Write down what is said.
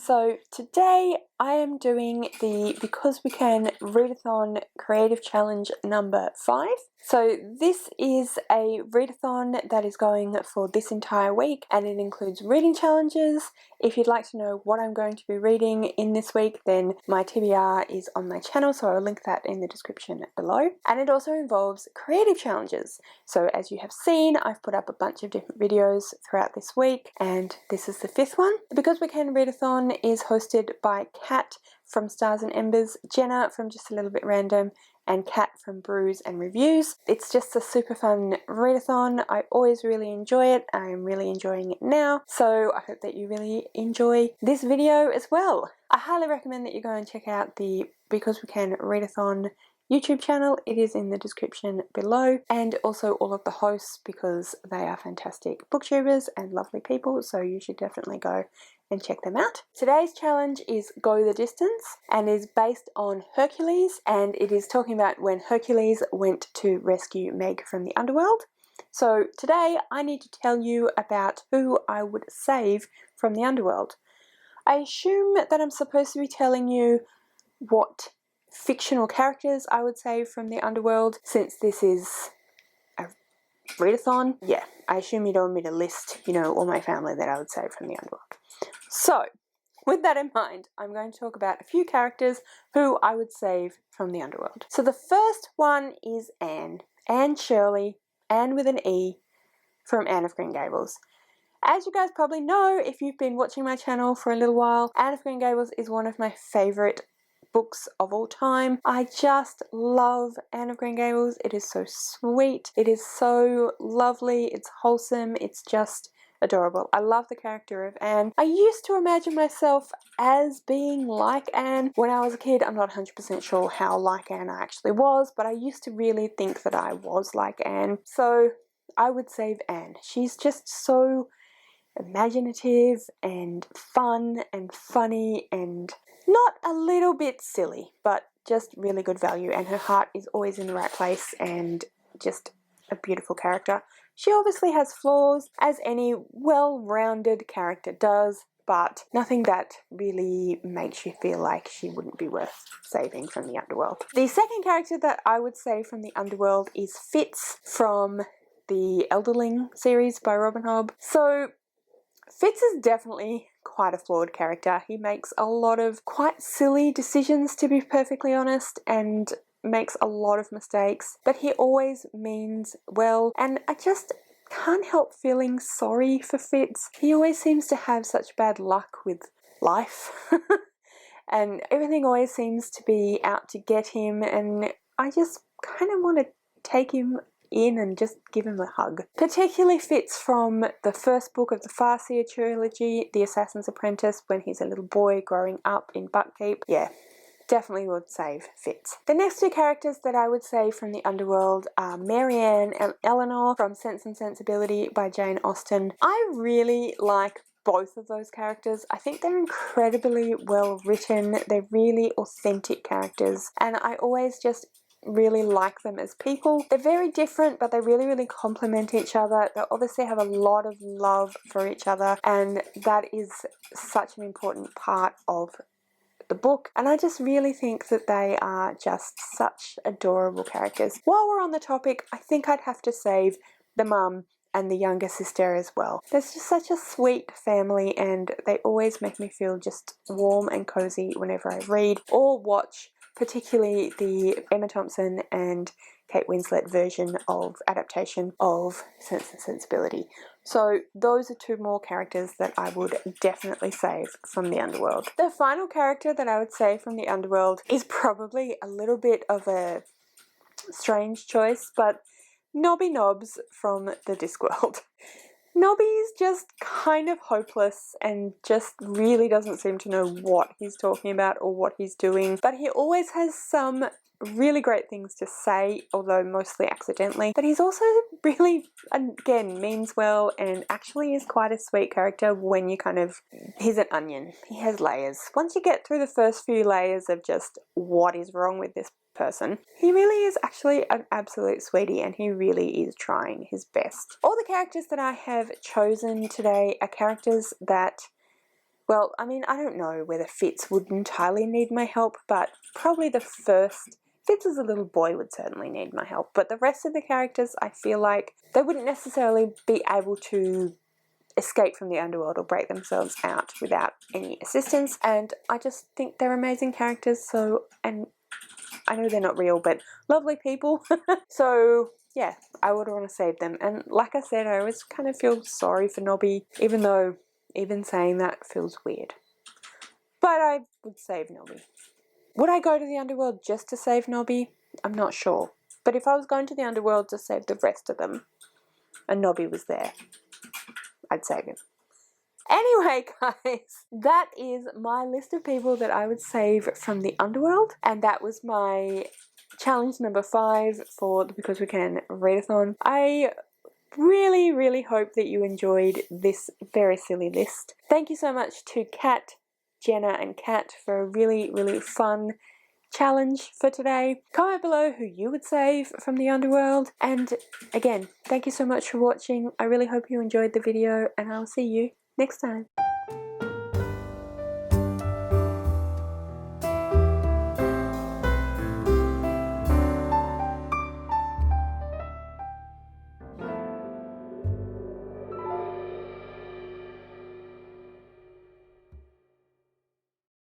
So today I am doing the Because We Can Readathon Creative Challenge number 5. So this is a readathon that is going for this entire week, and it includes reading challenges. If you'd like to know what I'm going to be reading in this week, then my TBR is on my channel, so I'll link that in the description below. And it also involves creative challenges. So as you have seen, I've put up a bunch of different videos throughout this week, and this is the 5th one. The Because We Can Readathon is hosted by Kat from Stars and Embers, Jenna from Just a Little Bit Random, and Kat from Brews and Reviews. It's just a super fun readathon. I always really enjoy it. I am really enjoying it now, so I hope that you really enjoy this video as well. I highly recommend that you go and check out the Because We Can Readathon YouTube channel. It is in the description below, and also all of the hosts, because they are fantastic booktubers and lovely people, so you should definitely go and check them out. Today's challenge is Go the Distance and is based on Hercules, and it is talking about when Hercules went to rescue Meg from the Underworld. So today I need to tell you about who I would save from the Underworld. I assume that I'm supposed to be telling you what fictional characters I would save from the Underworld, since this is a readathon. Yeah, I assume you don't want me to list, all my family that I would save from the Underworld. So, with that in mind, I'm going to talk about a few characters who I would save from the Underworld. So the first one is Anne. Anne Shirley, Anne with an E, from Anne of Green Gables. As you guys probably know, if you've been watching my channel for a little while, Anne of Green Gables is one of my favourite books of all time. I just love Anne of Green Gables. It is so sweet. It is so lovely. It's wholesome. It's just adorable. I love the character of Anne. I used to imagine myself as being like Anne when I was a kid. I'm not 100% sure how like Anne I actually was, but I used to really think that I was like Anne. So I would save Anne. She's just so imaginative and fun and funny and not a little bit silly, but just really good value, and her heart is always in the right place and just a beautiful character. She obviously has flaws, as any well-rounded character does, but nothing that really makes you feel like she wouldn't be worth saving from the Underworld. The second character that I would save from the Underworld is Fitz from the Elderling series by Robin Hobb. So Fitz is definitely quite a flawed character. He makes a lot of quite silly decisions, to be perfectly honest, and makes a lot of mistakes, but he always means well, and I just can't help feeling sorry for Fitz. He always seems to have such bad luck with life and everything always seems to be out to get him, and I just kind of want to take him in and just give him a hug. Particularly Fitz from the first book of the Farseer trilogy, The Assassin's Apprentice, when he's a little boy growing up in Buckkeep. Yeah, definitely would save Fitz. The next two characters that I would save from the Underworld are Marianne and Eleanor from Sense and Sensibility by Jane Austen. I really like both of those characters. I think they're incredibly well written. They're really authentic characters, and I always just really like them as people. They're very different, but they really complement each other. They obviously have a lot of love for each other, and that is such an important part of the book, and I just really think that they are just such adorable characters. While we're on the topic, I think I'd have to save the mum and the younger sister as well. There's just such a sweet family, and they always make me feel just warm and cozy whenever I read or watch, particularly the Emma Thompson and Kate Winslet version of adaptation of Sense and Sensibility. So those are two more characters that I would definitely save from the Underworld. The final character that I would save from the Underworld is probably a little bit of a strange choice, but Knobby Knobs from the Discworld. Knobby is just kind of hopeless and just really doesn't seem to know what he's talking about or what he's doing, but he always has some really great things to say, although mostly accidentally. But he's also really, again, means well and actually is quite a sweet character when you he's an onion. He has layers. Once you get through the first few layers of just what is wrong with this person, he really is actually an absolute sweetie, and he really is trying his best. All the characters that I have chosen today are characters that well, I mean, I don't know whether Fitz would entirely need my help, but probably the first, Fitz as a little boy would certainly need my help, but the rest of the characters, I feel like they wouldn't necessarily be able to escape from the underworld or break themselves out without any assistance, and I just think they're amazing characters, so, and I know they're not real, but lovely people. So yeah, I would want to save them. And like I said, I always kind of feel sorry for Knobby, even though even saying that feels weird. But I would save Knobby. Would I go to the underworld just to save Knobby? I'm not sure. But if I was going to the underworld to save the rest of them, and Knobby was there, I'd save him. Anyway, guys, that is my list of people that I would save from the underworld, and that was my challenge number 5 for the Because We Can Readathon. I really, really hope that you enjoyed this very silly list. Thank you so much to Kat, Jenna, and Kat for a really, really fun challenge for today. Comment below who you would save from the underworld, and again, thank you so much for watching. I really hope you enjoyed the video, and I'll see you next time.